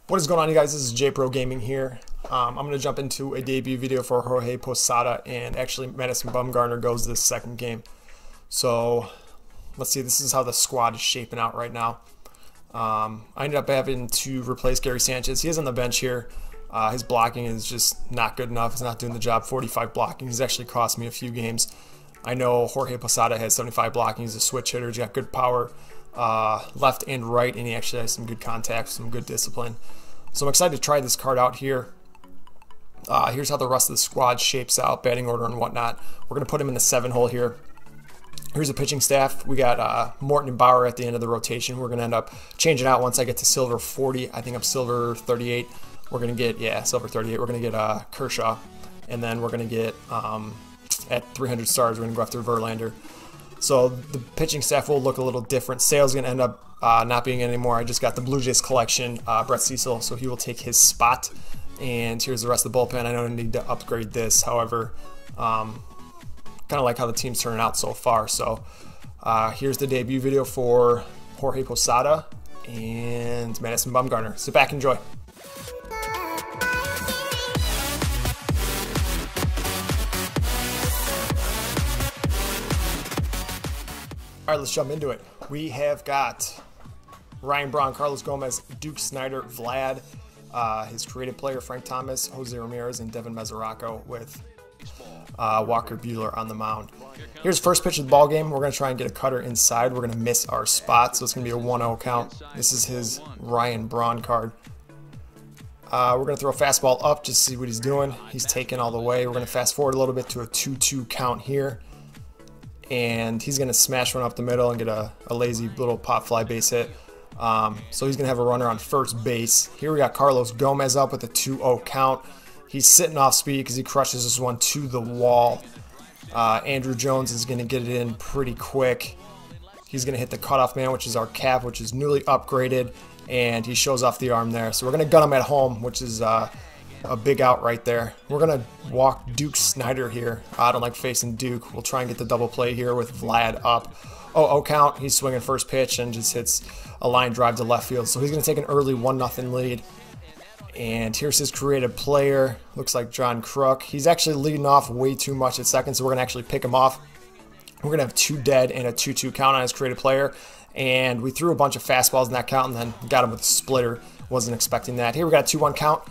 What is going on, you guys? This is JProGaming here. I'm going to jump into a debut video for Jorge Posada, and actually Madison Bumgarner goes this second game. So let's see, this is how the squad is shaping out right now. I ended up having to replace Gary Sanchez. He is on the bench here. His blocking is just not good enough. He's not doing the job. 45 blocking. He's actually cost me a few games. I know Jorge Posada has 75 blocking. He's a switch hitter. He's got good power left and right, and he actually has some good contact, some good discipline. So I'm excited to try this card out here. Here's how the rest of the squad shapes out, batting order and whatnot. We're going to put him in the 7-hole here. Here's the pitching staff. We got Morton and Bauer at the end of the rotation. We're going to end up changing out once I get to silver 40. I think I'm silver 38. We're going to get, yeah, silver 38. We're going to get Kershaw. And then we're going to get, at 300 stars, we're going to go after Verlander. So the pitching staff will look a little different. Sale's going to end up not being anymore. I just got the Blue Jays collection, Brett Cecil, so he will take his spot. And here's the rest of the bullpen. I don't need to upgrade this, however, kind of like how the team's turning out so far. So here's the debut video for Jorge Posada and Madison Bumgarner. Sit back and enjoy. All right, let's jump into it. We have got Ryan Braun, Carlos Gomez, Duke Snider, Vlad, his creative player Frank Thomas, Jose Ramirez, and Devin Mesoraco with Walker Buehler on the mound. Here's the first pitch of the ball game. We're going to try and get a cutter inside. We're going to miss our spot, so it's going to be a 1-0 count. This is his Ryan Braun card. We're going to throw a fastball up just to see what he's doing. He's taking all the way. We're going to fast forward a little bit to a 2-2 count here. And he's going to smash one up the middle and get a lazy little pop fly base hit. So he's going to have a runner on first base. Here we got Carlos Gomez up with a 2-0 count. He's sitting off speed because he crushes this one to the wall. Andrew Jones is going to get it in pretty quick. He's going to hit the cutoff man, which is our cap, which is newly upgraded. And he shows off the arm there. So we're going to gun him at home, which is a big out right there. We're going to walk Duke Snider here. I don't like facing Duke. We'll try and get the double play here with Vlad up. 0-0 count. He's swinging first pitch and just hits a line drive to left field. So he's going to take an early 1-0 lead. And here's his creative player. Looks like John Kruk. He's actually leading off way too much at second, so we're going to actually pick him off. We're going to have 2 dead and a 2-2 count on his creative player. And we threw a bunch of fastballs in that count and then got him with a splitter. Wasn't expecting that. Here we got a 2-1 count.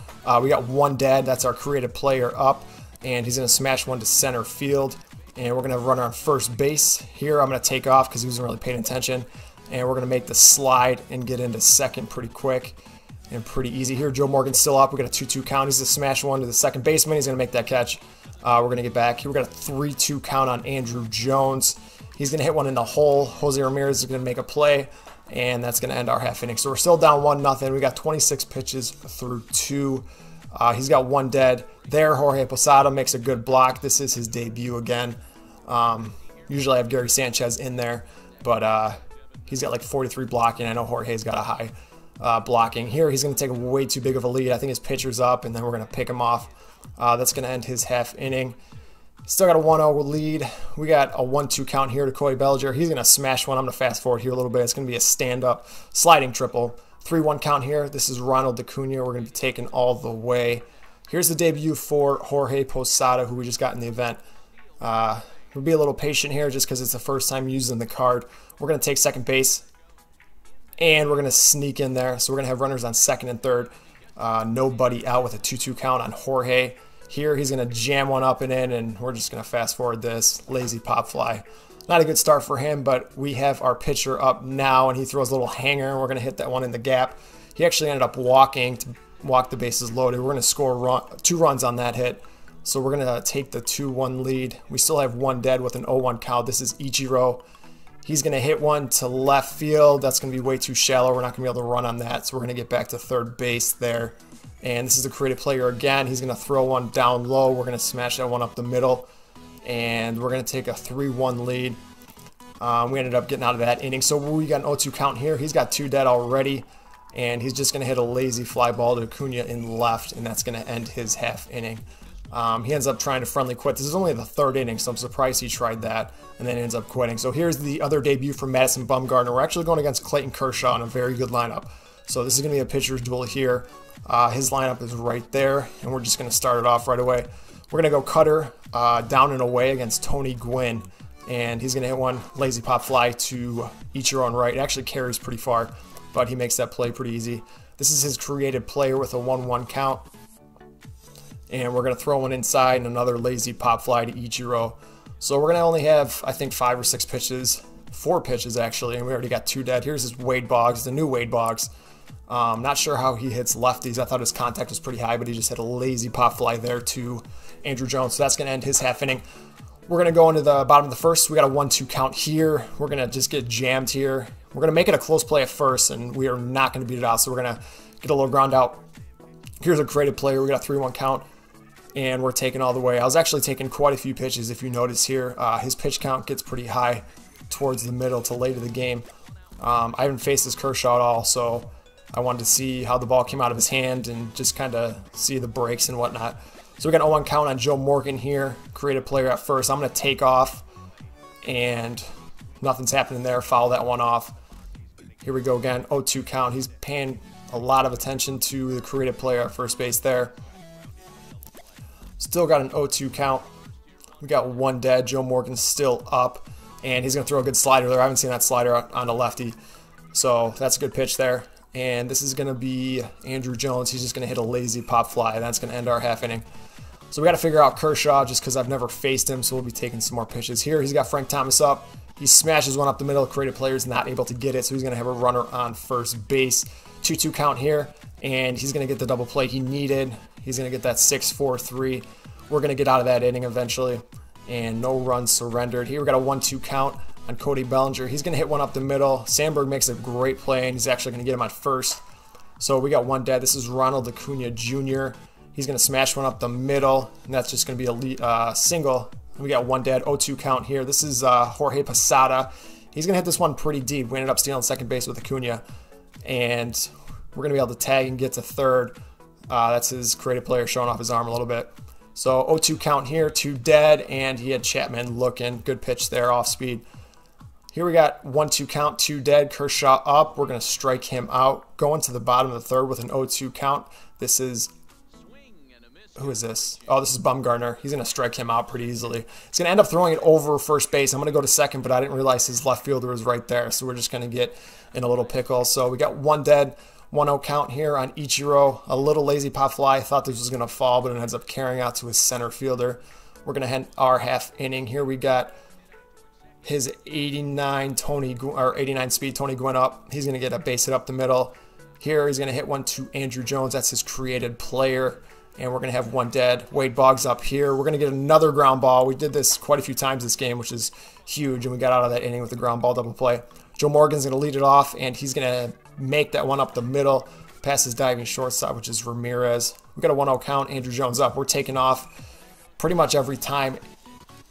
We got 1 dead. That's our creative player up. And he's going to smash one to center field. And we're going to have a runner on first base. Here I'm going to take off because he wasn't really paying attention. And we're going to make the slide and get into second pretty quick and pretty easy. Here Joe Morgan's still up. We got a 2-2 count. He's going to smash one to the second baseman. He's going to make that catch. We're going to get back. Here we got a 3-2 count on Andrew Jones. He's going to hit one in the hole. Jose Ramirez is going to make a play. And that's going to end our half inning. So we're still down 1-0. We got 26 pitches through 2. He's got 1 dead. There, Jorge Posada makes a good block. This is his debut again. Usually I have Gary Sanchez in there, but he's got like 43 blocking. I know Jorge's got a high blocking. Here, he's going to take way too big of a lead. I think his pitcher's up, and then we're going to pick him off. That's going to end his half inning. Still got a 1-0 lead. We got a 1-2 count here to Cody Bellinger. He's going to smash one. I'm going to fast forward here a little bit. It's going to be a stand-up sliding triple. 3-1 count here. This is Ronald Acuna. We're going to be taking all the way. Here's the debut for Jorge Posada, who we just got in the event. We'll be a little patient here just because it's the first time using the card. We're going to take second base, and we're going to sneak in there. So we're going to have runners on second and third. Nobody out with a 2-2 count on Jorge. Here he's going to jam one up and in, and we're just going to fast forward this. Lazy pop fly. Not a good start for him, but we have our pitcher up now, and he throws a little hanger, and we're going to hit that one in the gap. He actually ended up walking to walk the bases loaded. We're going to score 2 runs on that hit. So we're going to take the 2-1 lead. We still have 1 dead with an 0-1 count. This is Ichiro. He's going to hit one to left field. That's going to be way too shallow. We're not going to be able to run on that. So we're going to get back to third base there. And this is the creative player again. He's going to throw one down low. We're going to smash that one up the middle. And we're going to take a 3-1 lead. We ended up getting out of that inning. So we got an 0-2 count here. He's got 2 dead already. And he's just going to hit a lazy fly ball to Acuna in left. And that's going to end his half inning. He ends up trying to friendly quit. This is only the 3rd inning, so I'm surprised he tried that and then ends up quitting. So here's the other debut for Madison Bumgarner. We're actually going against Clayton Kershaw in a very good lineup. So this is going to be a pitcher's duel here. His lineup is right there, and we're just going to start it off right away. We're going to go cutter down and away against Tony Gwynn, and he's going to hit one lazy pop fly to Ichiro on right. It actually carries pretty far, but he makes that play pretty easy. This is his created player with a 1-1 count, and we're going to throw one inside and another lazy pop fly to Ichiro. So we're going to only have, I think, 5 or 6 pitches, 4 pitches actually, and we already got 2 dead. Here's his Wade Boggs, the new Wade Boggs. Not sure how he hits lefties. I thought his contact was pretty high, but he just hit a lazy pop fly there to Andrew Jones. So that's going to end his half inning. We're going to go into the bottom of the first. We got a 1-2 count here. We're going to just get jammed here. We're going to make it a close play at first, and we are not going to beat it out. So we're going to get a little ground out. Here's a created player. We got a 3-1 count, and we're taking all the way. I was actually taking quite a few pitches, if you notice here. His pitch count gets pretty high towards the middle to late of the game. I haven't faced this Kershaw at all, so I wanted to see how the ball came out of his hand and just kind of see the breaks and whatnot. So we got an 0-1 count on Joe Morgan here. Created player at first. I'm going to take off, and nothing's happening there. Foul that one off. Here we go again. 0-2 count. He's paying a lot of attention to the created player at first base there. Still got an 0-2 count. We got 1 dead. Joe Morgan's still up, and he's going to throw a good slider there. I haven't seen that slider on a lefty, so that's a good pitch there. And this is going to be Andrew Jones. He's just going to hit a lazy pop fly. That's going to end our half inning. So we got to figure out Kershaw just because I've never faced him, so we'll be taking some more pitches. Here he's got Frank Thomas up. He smashes one up the middle. Created player's not able to get it, so he's going to have a runner on first base. 2-2 count here, and he's going to get the double play he needed. He's going to get that 6-4-3. We're going to get out of that inning eventually, and no runs surrendered. Here we got a 1-2 count on Cody Bellinger. He's going to hit one up the middle. Sandberg makes a great play, and he's actually going to get him on first. So we got 1 dead. This is Ronald Acuna Jr. He's going to smash one up the middle, and that's just going to be a single. We got 1 dead. 0-2 count here. This is Jorge Posada. He's going to hit this one pretty deep. We ended up stealing second base with Acuna, and we're going to be able to tag and get to third. That's his creative player showing off his arm a little bit. So 0-2 count here. 2 dead, and he had Chapman looking. Good pitch there, off speed. Here we got 1-2 count, 2 dead, Kershaw up. We're going to strike him out. Going to the bottom of the third with an 0-2 count. This is, who is this? Oh, this is Bumgarner. He's going to strike him out pretty easily. He's going to end up throwing it over first base. I'm going to go to second, but I didn't realize his left fielder was right there, so we're just going to get in a little pickle. So we got 1 dead, 1-0 count here on Ichiro. A little lazy pop fly. I thought this was going to fall, but it ends up carrying out to his center fielder. We're going to end our half inning. Here we got his 89 speed Tony Gwynn up. He's going to get a base hit up the middle. Here he's going to hit one to Andrew Jones. That's his created player. And we're going to have 1 dead. Wade Boggs up here. We're going to get another ground ball. We did this quite a few times this game, which is huge. And we got out of that inning with the ground ball double play. Joe Morgan's going to lead it off, and he's going to make that one up the middle past his diving shortstop, which is Ramirez. We got a 1-0 count. Andrew Jones up. We're taking off pretty much every time,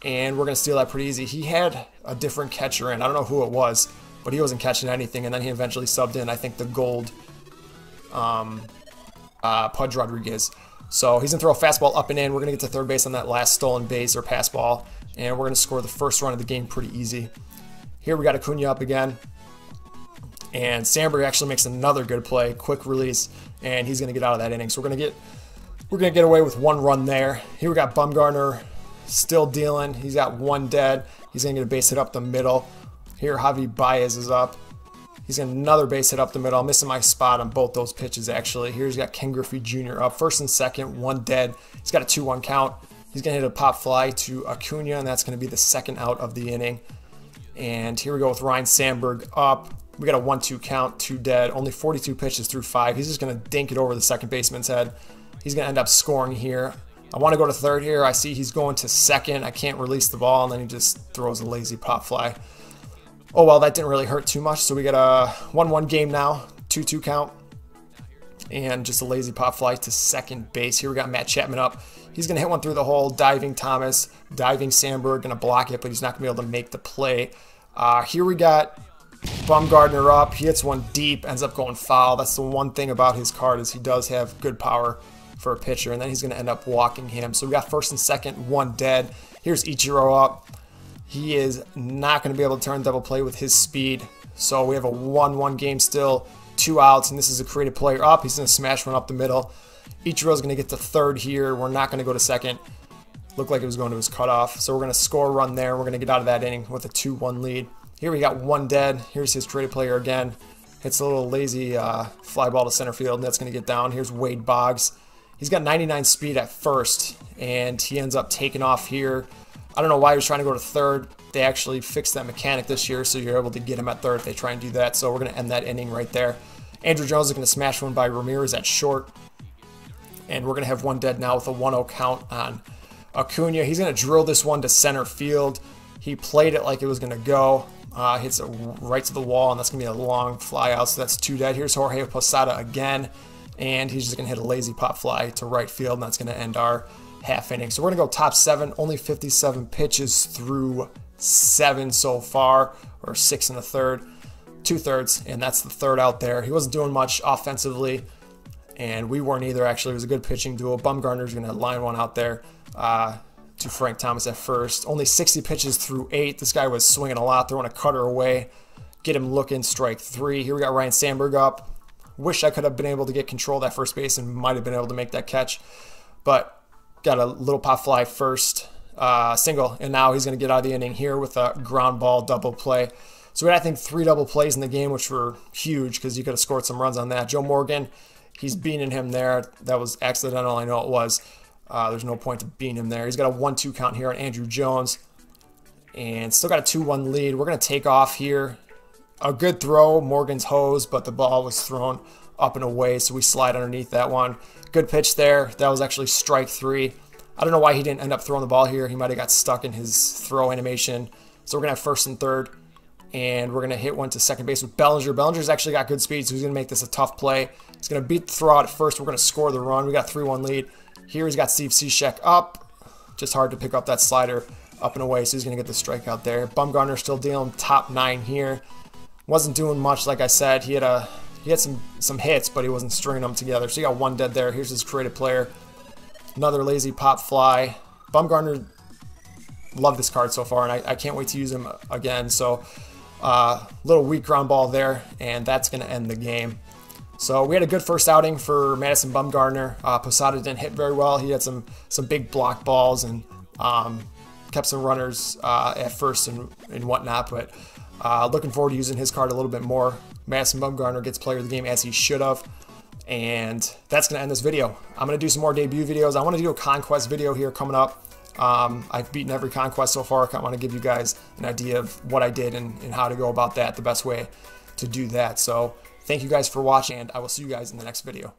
and we're going to steal that pretty easy. He had a different catcher in. I don't know who it was, but he wasn't catching anything, and then he eventually subbed in, I think, the gold Pudge Rodriguez. So he's going to throw a fastball up and in. We're going to get to third base on that last stolen base or pass ball, and we're going to score the first run of the game pretty easy. Here we got Acuna up again, and Sandberg actually makes another good play, quick release, and he's going to get out of that inning. So we're going to get away with 1 run there. Here we got Bumgarner still dealing. He's got 1 dead. He's going to get a base hit up the middle. Here Javi Baez is up. He's got another base hit up the middle. I'm missing my spot on both those pitches, actually. Here he's got Ken Griffey Jr. up. First and second, 1 dead. He's got a 2-1 count. He's going to hit a pop fly to Acuna, and that's going to be the second out of the inning. And here we go with Ryan Sandberg up. We got a 1-2 count, 2 dead. Only 42 pitches through 5. He's just going to dink it over the second baseman's head. He's going to end up scoring here. I want to go to third here. I see he's going to second. I can't release the ball, and then he just throws a lazy pop fly. Oh, well, that didn't really hurt too much. So we got a 1-1 game now, 2-2 count, and just a lazy pop fly to second base. Here we got Matt Chapman up. He's going to hit one through the hole. Diving Thomas, diving Sandberg, going to block it, but he's not going to be able to make the play. Here we got Bumgarner up. He hits one deep, ends up going foul. That's the one thing about his card is he does have good power for a pitcher, and then he's going to end up walking him. So we got first and second, 1 dead. Here's Ichiro up. He is not going to be able to turn double play with his speed. So we have a 1-1 game still. 2 outs, and this is a creative player up. He's going to smash one up the middle. Ichiro's going to get to third here. We're not going to go to second. Looked like it was going to his cutoff. So we're going to score a run there. We're going to get out of that inning with a 2-1 lead. Here we got 1 dead. Here's his creative player again. Hits a little lazy fly ball to center field, and that's going to get down. Here's Wade Boggs. He's got 99 speed at first, and he ends up taking off here. I don't know why he was trying to go to third. They actually fixed that mechanic this year, so you're able to get him at third if they try and do that. So we're going to end that inning right there. Andrew Jones is going to smash one by Ramirez at short. And we're going to have 1 dead now with a 1-0 count on Acuna. He's going to drill this one to center field. He played it like it was going to go. Hits it right to the wall, and that's going to be a long fly out, so that's 2 dead. Here's Jorge Posada again, and he's just going to hit a lazy pop fly to right field, and that's going to end our half inning. So we're going to go top 7, only 57 pitches through 7 so far, or 6 1/3, 2/3, and that's the third out there. He wasn't doing much offensively, and we weren't either, actually. It was a good pitching duel. Bumgarner's going to line one out there to Frank Thomas at first. Only 60 pitches through 8. This guy was swinging a lot, throwing a cutter away. Get him looking, strike 3. Here we got Ryan Sandberg up. Wish I could have been able to get control of that first base and might have been able to make that catch. But got a little pop fly first, single, and now he's going to get out of the inning here with a ground ball double play. So we had, I think, 3 double plays in the game, which were huge because you could have scored some runs on that. Joe Morgan, he's beaning him there. That was accidental, I know it was. There's no point to beating him there. He's got a 1-2 count here on Andrew Jones. And still got a 2-1 lead. We're going to take off here. A good throw, Morgan's hose, but the ball was thrown up and away, so we slide underneath that one. Good pitch there. That was actually strike 3. I don't know why he didn't end up throwing the ball here. He might have got stuck in his throw animation. So we're going to have first and third. And we're going to hit one to second base with Bellinger. Bellinger's actually got good speed, so he's going to make this a tough play. He's going to beat the throw out at first. We're going to score the run. We got a 3-1 lead. Here he's got Steve Cishek up. Just hard to pick up that slider up and away, so he's going to get the strikeout there. Bumgarner still dealing top 9 here. Wasn't doing much, like I said. He had some hits, but he wasn't stringing them together. So he got 1 dead there. Here's his creative player. Another lazy pop fly. Bumgarner, love this card so far, and I can't wait to use him again. So little weak ground ball there, and that's going to end the game. So we had a good first outing for Madison Bumgarner. Posada didn't hit very well. He had some big block balls and kept some runners at first and whatnot. But looking forward to using his card a little bit more. Madison Bumgarner gets player of the game as he should have. And that's going to end this video. I'm going to do some more debut videos. I want to do a conquest video here coming up. I've beaten every conquest so far. I want to give you guys an idea of what I did and how to go about that, the best way to do that. So thank you guys for watching, and I will see you guys in the next video.